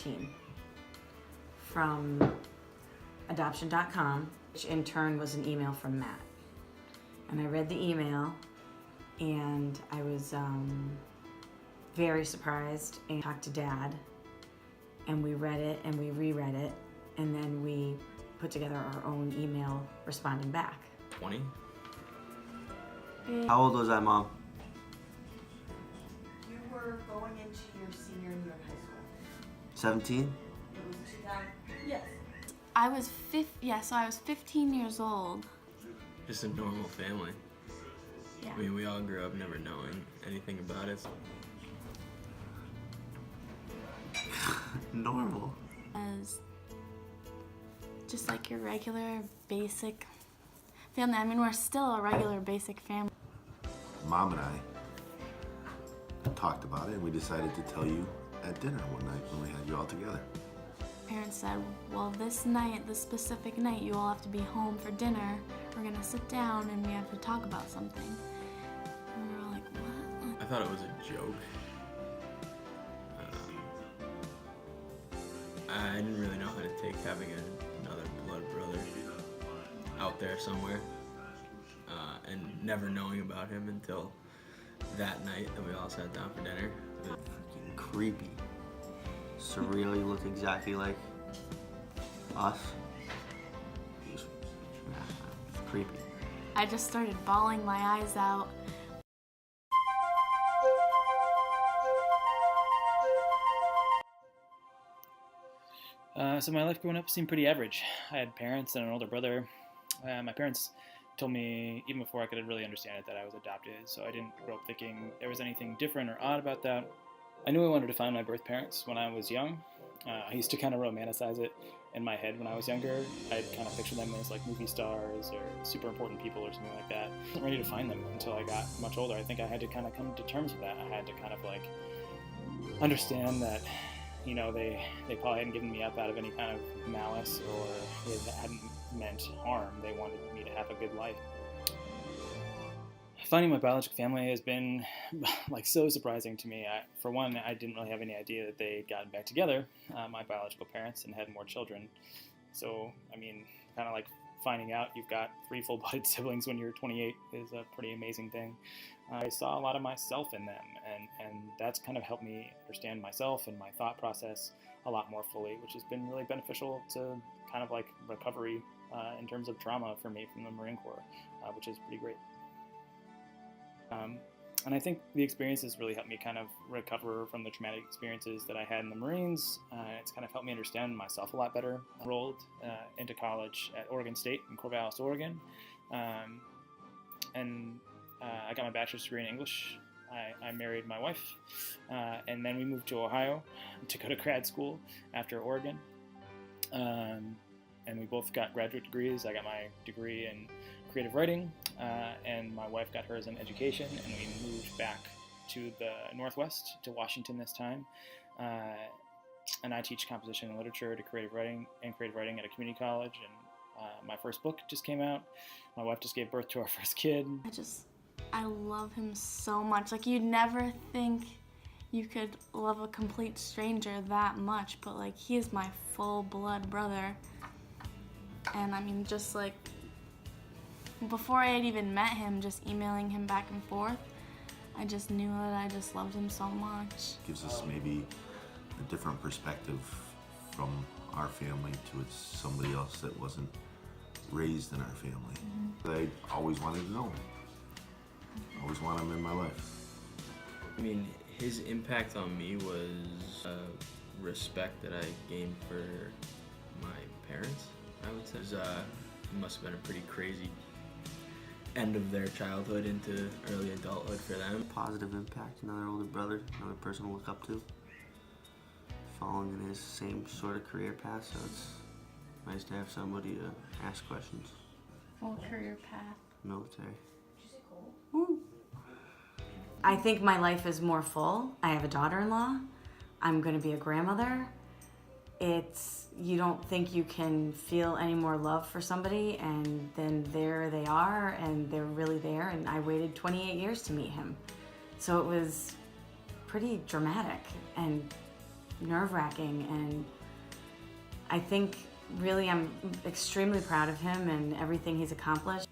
2014 from adoption.com, which in turn was an email from Matt. And I read the email and I was very surprised and talked to Dad, and we read it and we reread it, and then we put together our own email responding back. 20? How old was I, Mom? You were going into your senior year of high school. 17? It was 2000. Yes. I was 15 years old. Just a normal family. Yeah. I mean, we all grew up never knowing anything about it. Normal. As just like your regular, basic family. I mean, we're still a regular, basic family. Mom and I talked about it, and we decided to tell you at dinner one night when we had you all together. Parents said, well, this night, this specific night, you all have to be home for dinner. We're gonna sit down and we have to talk about something. And we were all like, what? I thought it was a joke. I didn't really know how to take having another blood brother out there somewhere, and never knowing about him until that night that we all sat down for dinner. Freaking creepy. Surreal, you look exactly like us. It's creepy. I just started bawling my eyes out. So my life growing up seemed pretty average. I had parents and an older brother. My parents told me, even before I could really understand it, that I was adopted, so I didn't grow up thinking there was anything different or odd about that. I knew I wanted to find my birth parents when I was young. I used to kind of romanticize it in my head when I was younger. I'd kind of picture them as like movie stars or super important people or something like that. I wasn't ready to find them until I got much older. I think I had to kind of come to terms with that. I had to kind of like understand that, you know, they probably hadn't given me up out of any kind of malice, or it hadn't meant harm. They wanted me to have a good life. Finding my biological family has been like so surprising to me. For one, I didn't really have any idea that they'd gotten back together, my biological parents, and had more children. So, I mean, kind of like finding out you've got 3 full-blooded siblings when you're 28 is a pretty amazing thing. I saw a lot of myself in them, and that's kind of helped me understand myself and my thought process a lot more fully, which has been really beneficial to kind of like recovery in terms of trauma for me from the Marine Corps, which is pretty great. And I think the experiences really helped me kind of recover from the traumatic experiences that I had in the Marines. It's kind of helped me understand myself a lot better. I enrolled into college at Oregon State in Corvallis, Oregon. And I got my bachelor's degree in English. I married my wife, and then we moved to Ohio to go to grad school after Oregon. And we both got graduate degrees. I got my degree in creative writing, and my wife got hers in education, and we moved back to the Northwest, to Washington this time. And I teach composition and literature to creative writing at a community college, and my first book just came out. My wife just gave birth to our first kid. I love him so much. Like, you'd never think you could love a complete stranger that much, but like, he is my full blood brother. And I mean, just like, before I had even met him, just emailing him back and forth, I just knew that I just loved him so much. Gives us maybe a different perspective from our family to somebody else that wasn't raised in our family. I always wanted to know him. Always want him in my life. I mean, his impact on me was respect that I gained for my parents, I would say. It must have been a pretty crazy end of their childhood into early adulthood for them. Positive impact, another older brother, another person to look up to. Following in his same sort of career path, so it's nice to have somebody to ask questions. Full career path. Military. Woo. I think my life is more full. I have a daughter-in-law. I'm going to be a grandmother. You don't think you can feel any more love for somebody, and then there they are, and they're really there, and I waited 28 years to meet him. So it was pretty dramatic, and nerve-wracking, and I think really I'm extremely proud of him and everything he's accomplished.